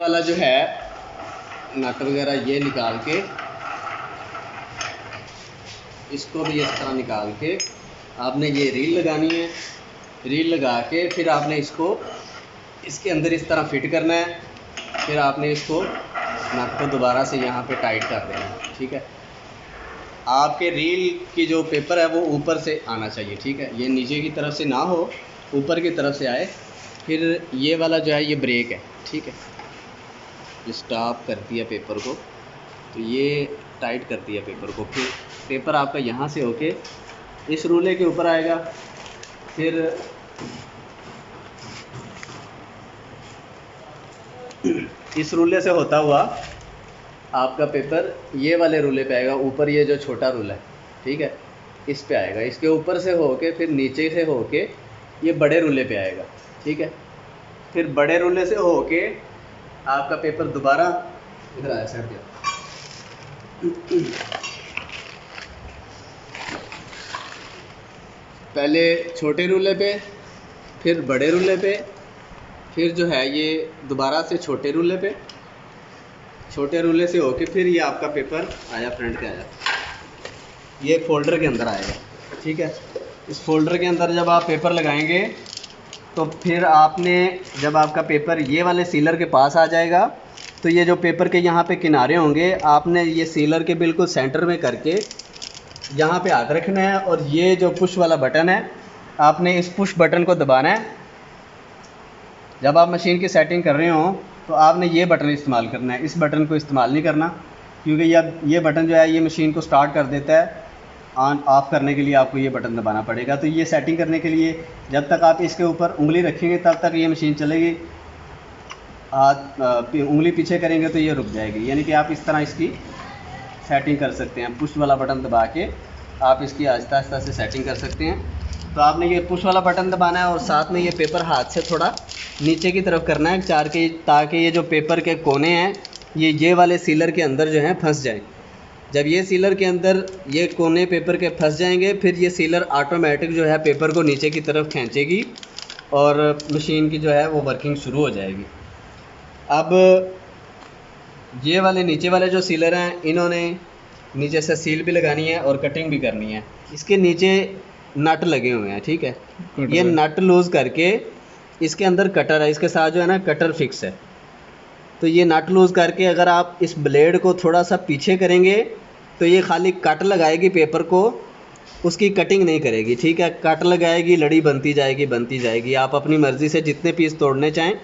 वाला जो है नट वगैरह ये निकाल के, इसको भी इस तरह निकाल के आपने ये रील लगानी है। रील लगा के फिर आपने इसको इसके अंदर इस तरह फिट करना है। फिर आपने इसको नट को दोबारा से यहाँ पे टाइट कर देना है। ठीक है, आपके रील की जो पेपर है वो ऊपर से आना चाहिए। ठीक है, ये नीचे की तरफ से ना हो, ऊपर की तरफ से आए। फिर ये वाला जो है ये ब्रेक है। ठीक है, ये स्टॉप करती है पेपर को, तो ये टाइट करती है पेपर को। फिर पेपर आपका यहाँ से होके इस रूले के ऊपर आएगा। फिर इस रूले से होता हुआ आपका पेपर ये वाले रूले पे आएगा। ऊपर ये जो छोटा रूला है, ठीक है, इस पे आएगा। इसके ऊपर से होके फिर नीचे से होके ये बड़े रूले पे आएगा। ठीक है, फिर बड़े रूले से होके आपका पेपर दोबारा इधर आया सर दिया। पहले छोटे रूले पे, फिर बड़े रूले पे, फिर जो है ये दोबारा से छोटे रूले पे, छोटे रूले से होके फिर ये आपका पेपर आया फ्रंट पे आया, ये फोल्डर के अंदर आएगा। ठीक है, इस फोल्डर के अंदर जब आप पेपर लगाएंगे तो फिर आपने जब आपका पेपर ये वाले सीलर के पास आ जाएगा तो ये जो पेपर के यहाँ पे किनारे होंगे, आपने ये सीलर के बिल्कुल सेंटर में करके यहाँ पे हाथ रखना है और ये जो पुश वाला बटन है, आपने इस पुश बटन को दबाना है। जब आप मशीन की सेटिंग कर रहे हो तो आपने ये बटन इस्तेमाल करना है, इस बटन को इस्तेमाल नहीं करना, क्योंकि ये बटन जो है ये मशीन को स्टार्ट कर देता है। ऑन ऑफ़ करने के लिए आपको ये बटन दबाना पड़ेगा। तो ये सेटिंग करने के लिए जब तक आप इसके ऊपर उंगली रखेंगे तब तक ये मशीन चलेगी। उंगली पीछे करेंगे तो ये रुक जाएगी। यानी कि आप इस तरह इसकी सेटिंग कर सकते हैं। पुश वाला बटन दबा के आप इसकी आहिस्ता आहिस्ता से सेटिंग कर सकते हैं। तो आपने ये पुश वाला बटन दबाना है और साथ में ये पेपर हाथ से थोड़ा नीचे की तरफ करना है ताकि ये जो पेपर के कोने हैं ये वाले सीलर के अंदर जो है फंस जाएं। जब ये सीलर के अंदर ये कोने पेपर के फंस जाएंगे, फिर ये सीलर ऑटोमेटिक जो है पेपर को नीचे की तरफ खींचेगी और मशीन की जो है वो वर्किंग शुरू हो जाएगी। अब ये वाले नीचे वाले जो सीलर हैं, इन्होंने नीचे से सील भी लगानी है और कटिंग भी करनी है। इसके नीचे नट लगे हुए हैं। ठीक है, ये नट लूज़ करके इसके अंदर कटर है, इसके साथ जो है ना कटर फिक्स है। तो ये नट लूज़ करके अगर आप इस ब्लेड को थोड़ा सा पीछे करेंगे तो ये खाली कट लगाएगी पेपर को, उसकी कटिंग नहीं करेगी। ठीक है, कट लगाएगी, लड़ी बनती जाएगी। आप अपनी मर्ज़ी से जितने पीस तोड़ने चाहें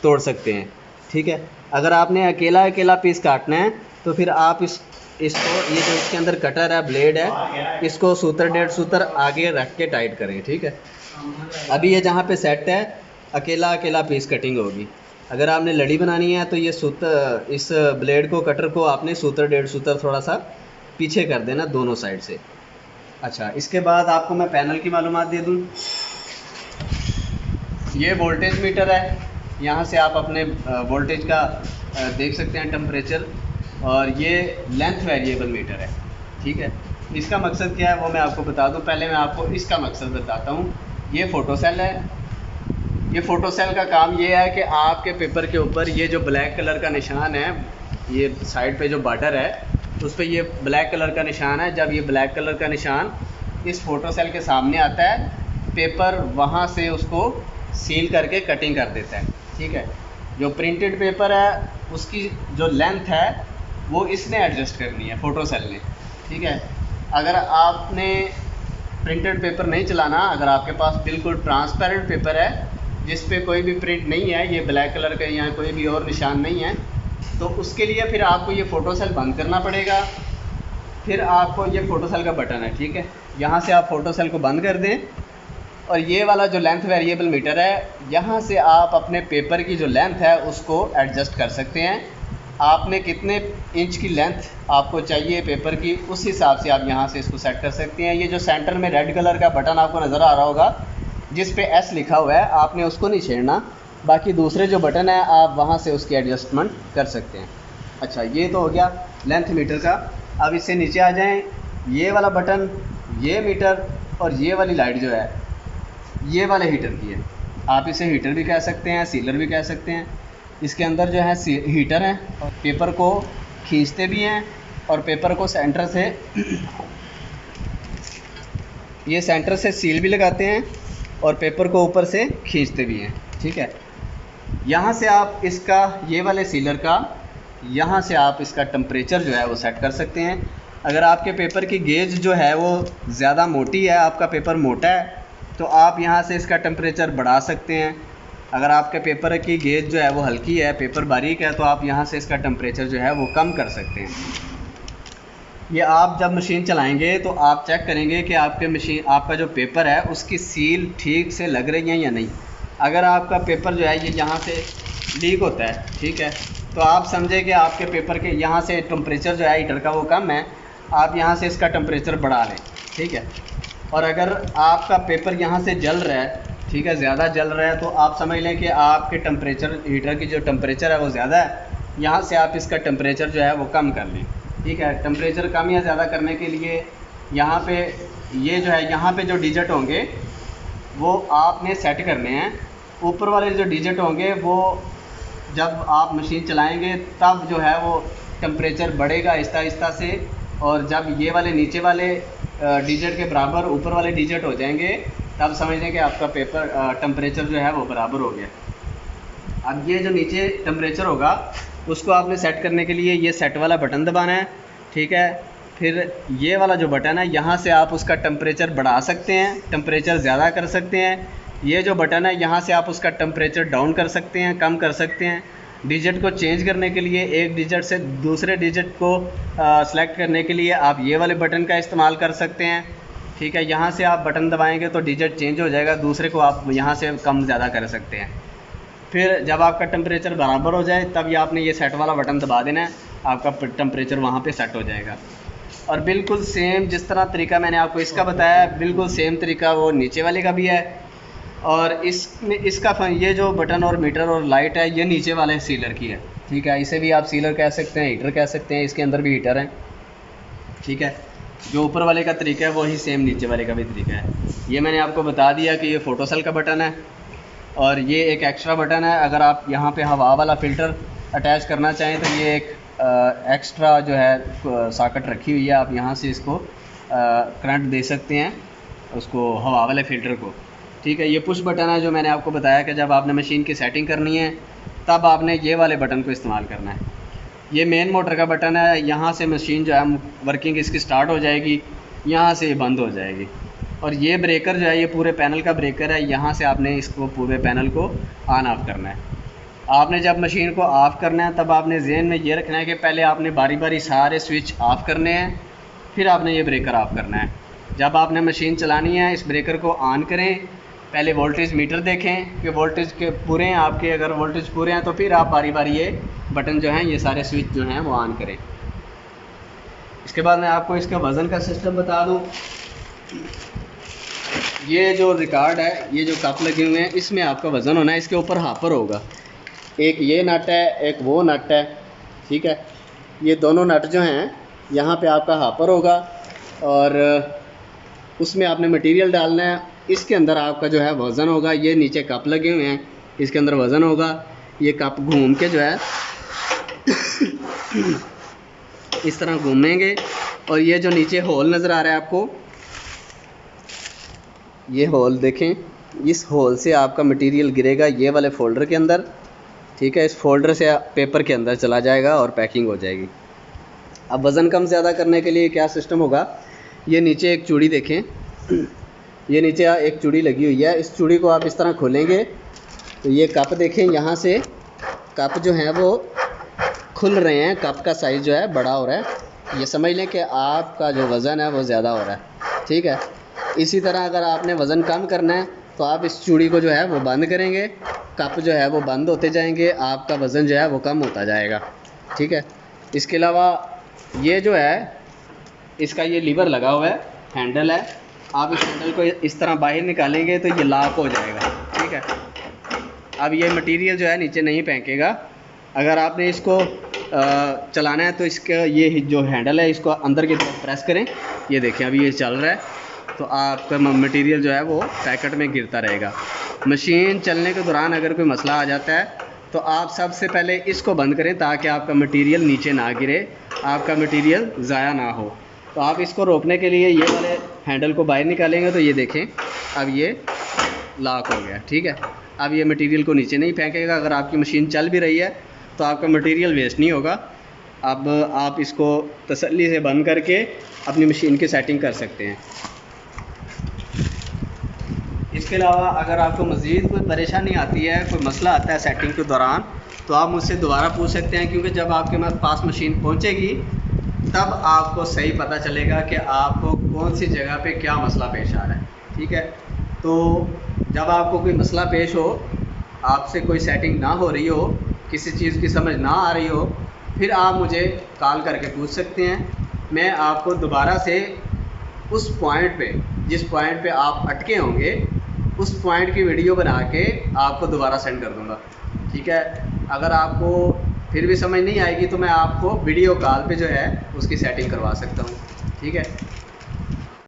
तोड़ सकते हैं। ठीक है, अगर आपने अकेला पीस काटना है तो फिर आप इसको ये जो इसके अंदर कटर है, ब्लेड है, इसको सूतर 1.5 सूतर आगे रख के टाइट करें। ठीक है, अभी ये जहाँ पे सेट है अकेला पीस कटिंग होगी। अगर आपने लड़ी बनानी है तो ये सूतर, इस ब्लेड को, कटर को आपने सूतर 1.5 सूतर थोड़ा सा पीछे कर देना दोनों साइड से। अच्छा, इसके बाद आपको मैं पैनल की मालूमात दे दूँ। ये वोल्टेज मीटर है, यहाँ से आप अपने वोल्टेज का देख सकते हैं टेम्परेचर। और ये लेंथ वेरिएबल मीटर है। ठीक है, इसका मकसद क्या है वो मैं आपको बता दूं। पहले मैं आपको इसका मकसद बताता हूँ। ये फ़ोटो सेल है। ये फ़ोटो सेल का काम ये है कि आपके पेपर के ऊपर ये जो ब्लैक कलर का निशान है, ये साइड पे जो बॉर्डर है उस पर ये ब्लैक कलर का निशान है। जब ये ब्लैक कलर का निशान इस फ़ोटो सेल के सामने आता है, पेपर वहाँ से उसको सील करके कटिंग कर देता है। ठीक है, जो प्रिंटेड पेपर है उसकी जो लेंथ है वो इसने एडजस्ट करनी है, फ़ोटो सेल ने। ठीक है, अगर आपने प्रिंटेड पेपर नहीं चलाना, अगर आपके पास बिल्कुल ट्रांसपेरेंट पेपर है जिस पे कोई भी प्रिंट नहीं है, ये ब्लैक कलर का या कोई भी और निशान नहीं है, तो उसके लिए फिर आपको ये फ़ोटो सेल बंद करना पड़ेगा। फिर आपको ये फ़ोटो सेल का बटन है, ठीक है, यहाँ से आप फ़ोटो सेल को बंद कर दें और ये वाला जो लेंथ वेरिएबल मीटर है, यहाँ से आप अपने पेपर की जो लेंथ है उसको एडजस्ट कर सकते हैं। आपने कितने इंच की लेंथ आपको चाहिए पेपर की, उस हिसाब से आप यहाँ से इसको सेट कर सकते हैं। ये जो सेंटर में रेड कलर का बटन आपको नज़र आ रहा होगा जिस पे एस लिखा हुआ है, आपने उसको नहीं छेड़ना। बाकी दूसरे जो बटन है आप वहाँ से उसकी एडजस्टमेंट कर सकते हैं। अच्छा, ये तो हो गया लेंथ मीटर का। अब इससे नीचे आ जाएं, ये वाला बटन, ये मीटर और ये वाली लाइट जो है ये वाले हीटर की है। आप इसे हीटर भी कह सकते हैं, सीलर भी कह सकते हैं। इसके अंदर जो है हीटर है, पेपर को खींचते भी हैं और पेपर को सेंटर से ये सेंटर से सील भी लगाते हैं और पेपर को ऊपर से खींचते भी हैं। ठीक है, यहाँ से आप इसका ये वाले सीलर का यहाँ से आप इसका टेम्परेचर जो है वो सेट कर सकते हैं। अगर आपके पेपर की गेज जो है वो ज़्यादा मोटी है, आपका पेपर मोटा है, तो आप यहाँ से इसका टेम्परेचर बढ़ा सकते हैं। अगर आपके पेपर की गेज जो है वो हल्की है, पेपर बारीक है, तो आप यहाँ से इसका टेम्परेचर जो है वो कम कर सकते हैं। ये आप जब मशीन चलाएंगे तो आप चेक करेंगे कि आपका जो पेपर है उसकी सील ठीक से लग रही है या नहीं। अगर आपका पेपर जो है ये यहाँ से लीक होता है, ठीक है, तो आप समझे कि आपके पेपर के यहाँ से टेम्परेचर जो है हीटर का वो कम है, आप यहाँ से इसका टेम्परेचर बढ़ा लें। ठीक है, और अगर आपका पेपर यहाँ से जल रहा है, ठीक है, ज़्यादा जल रहा है, तो आप समझ लें कि आपके टेम्परेचर हीटर की जो टेम्परेचर है वो ज़्यादा है, यहाँ से आप इसका टेम्परेचर जो है वो कम कर लें। ठीक है, टेम्परेचर कम या ज़्यादा करने के लिए यहाँ पे ये जो है यहाँ पे जो डिजिट होंगे वो आपने सेट करने हैं। ऊपर वाले जो डिजिट होंगे वो जब आप मशीन चलाएंगे तब जो है वो टेम्परेचर बढ़ेगा आहिस्ता आहिस्ता से, और जब ये वाले नीचे वाले डिजिट के बराबर ऊपर वाले डिजिट हो जाएंगे तब समझें कि आपका पेपर टेम्परेचर जो है वो बराबर हो गया। अब ये जो नीचे टेम्परेचर होगा उसको आपने सेट करने के लिए ये सेट वाला बटन दबाना है। ठीक है, फिर ये वाला जो बटन है यहाँ से आप उसका टेम्परेचर बढ़ा सकते हैं, टेम्परेचर ज़्यादा कर सकते हैं। ये जो बटन है यहाँ से आप उसका टेम्परेचर डाउन कर सकते हैं, कम कर सकते हैं। डिजिट को चेंज करने के लिए एक डिजिट से दूसरे डिजिट को सेलेक्ट करने के लिए आप ये वाले बटन का इस्तेमाल कर सकते हैं। ठीक है, यहाँ से आप बटन दबाएंगे तो डिजिट चेंज हो जाएगा, दूसरे को आप यहाँ से कम ज़्यादा कर सकते हैं। फिर जब आपका टेम्परेचर बराबर हो जाए तब ये आपने ये सेट वाला बटन दबा देना है, आपका टेम्परेचर वहाँ पे सेट हो जाएगा। और बिल्कुल सेम जिस तरह तरीका मैंने आपको इसका बताया, बिल्कुल सेम तरीका वो नीचे वाले का भी है। और इसमें इसका ये जो बटन और मीटर और लाइट है ये नीचे वाले सीलर की है। ठीक है, इसे भी आप सीलर कह सकते हैं, हीटर कह सकते हैं, इसके अंदर भी हीटर है। ठीक है, जो ऊपर वाले का तरीका है वही सेम नीचे वाले का भी तरीका है। ये मैंने आपको बता दिया कि ये फ़ोटो सेल का बटन है और ये एक एक्स्ट्रा बटन है। अगर आप यहाँ पे हवा वाला फ़िल्टर अटैच करना चाहें तो ये एक एक्स्ट्रा जो है सॉकेट रखी हुई है, आप यहाँ से इसको करंट दे सकते हैं उसको हवा वाले फ़िल्टर को। ठीक है, ये पुश बटन है जो मैंने आपको बताया कि जब आपने मशीन की सेटिंग करनी है तब आपने ये वाले बटन को इस्तेमाल करना है। ये मेन मोटर का बटन है, यहाँ से मशीन जो है वर्किंग इसकी स्टार्ट हो जाएगी, यहाँ से ये बंद हो जाएगी। और ये ब्रेकर जो है ये पूरे पैनल का ब्रेकर है, यहाँ से आपने इसको पूरे पैनल को ऑन ऑफ करना है। आपने जब मशीन को ऑफ़ करना है तब आपने ज़हन में ये रखना है कि पहले आपने बारी बारी सारे स्विच ऑफ़ करने हैं, फिर आपने ये ब्रेकर ऑफ़ करना है। जब आपने मशीन चलानी है इस ब्रेकर को ऑन करें, पहले वोल्टेज मीटर देखें कि वोल्टेज के पूरे हैं आपके, अगर वोल्टेज पूरे हैं तो फिर आप बारी बारी ये बटन जो हैं ये सारे स्विच जो हैं वो ऑन करें। इसके बाद मैं आपको इसका वज़न का सिस्टम बता दूँ। ये जो रिकॉर्ड है, ये जो कप लगे हुए हैं, इसमें आपका वज़न होना है। इसके ऊपर हापर होगा, एक ये नट है, एक वो नट है। ठीक है, ये दोनों नट जो हैं यहाँ पे आपका हापर होगा और उसमें आपने मटेरियल डालना है। इसके अंदर आपका जो है वज़न होगा। ये नीचे कप लगे हुए हैं, इसके अंदर वज़न होगा। ये कप घूम के जो है इस तरह घूमेंगे और ये जो नीचे होल नज़र आ रहा है आपको, ये होल देखें, इस होल से आपका मटेरियल गिरेगा ये वाले फ़ोल्डर के अंदर। ठीक है, इस फोल्डर से पेपर के अंदर चला जाएगा और पैकिंग हो जाएगी। अब वज़न कम ज़्यादा करने के लिए क्या सिस्टम होगा, ये नीचे एक चूड़ी देखें, ये नीचे एक चूड़ी लगी हुई है। इस चूड़ी को आप इस तरह खोलेंगे तो ये कप देखें, यहाँ से कप जो हैं वो खुल रहे हैं, कप का साइज़ जो है बड़ा हो रहा है। ये समझ लें कि आपका जो वज़न है वो ज़्यादा हो रहा है। ठीक है, इसी तरह अगर आपने वज़न कम करना है तो आप इस चूड़ी को जो है वो बंद करेंगे, कप जो है वो बंद होते जाएंगे, आपका वज़न जो है वो कम होता जाएगा। ठीक है, इसके अलावा ये जो है इसका ये लीवर लगा हुआ है, हैंडल है, आप इस हैंडल को इस तरह बाहर निकालेंगे तो ये लॉक हो जाएगा। ठीक है, अब ये मटेरियल जो है नीचे नहीं फेंकेगा। अगर आपने इसको चलाना है तो इसका ये जो हैंडल है इसको अंदर की तरफ प्रेस करें, ये देखें अभी ये चल रहा है, तो आपका मटेरियल जो है वो पैकेट में गिरता रहेगा। मशीन चलने के दौरान अगर कोई मसला आ जाता है तो आप सबसे पहले इसको बंद करें ताकि आपका मटेरियल नीचे ना गिरे, आपका मटेरियल ज़ाया ना हो। तो आप इसको रोकने के लिए ये वाले हैंडल को बाहर निकालेंगे तो ये देखें अब ये लॉक हो गया, ठीक है। अब ये मटेरियल को नीचे नहीं फेंकेगा। अगर आपकी मशीन चल भी रही है तो आपका मटेरियल वेस्ट नहीं होगा। अब आप इसको तसल्ली से बंद करके अपनी मशीन की सेटिंग कर सकते हैं। इसके अलावा अगर आपको मज़ीद कोई परेशानी आती है, कोई मसला आता है सेटिंग के दौरान, तो आप मुझसे दोबारा पूछ सकते हैं, क्योंकि जब आपके पास मशीन पहुंचेगी तब आपको सही पता चलेगा कि आपको कौन सी जगह पे क्या मसला पेश आ रहा है, ठीक है। तो जब आपको कोई मसला पेश हो, आपसे कोई सेटिंग ना हो रही हो, किसी चीज़ की समझ ना आ रही हो, फिर आप मुझे कॉल करके पूछ सकते हैं। मैं आपको दोबारा से उस पॉइंट पे, जिस पॉइंट पे आप अटके होंगे, उस पॉइंट की वीडियो बना के आपको दोबारा सेंड कर दूंगा, ठीक है। अगर आपको फिर भी समझ नहीं आएगी तो मैं आपको वीडियो कॉल पे जो है उसकी सेटिंग करवा सकता हूँ, ठीक है।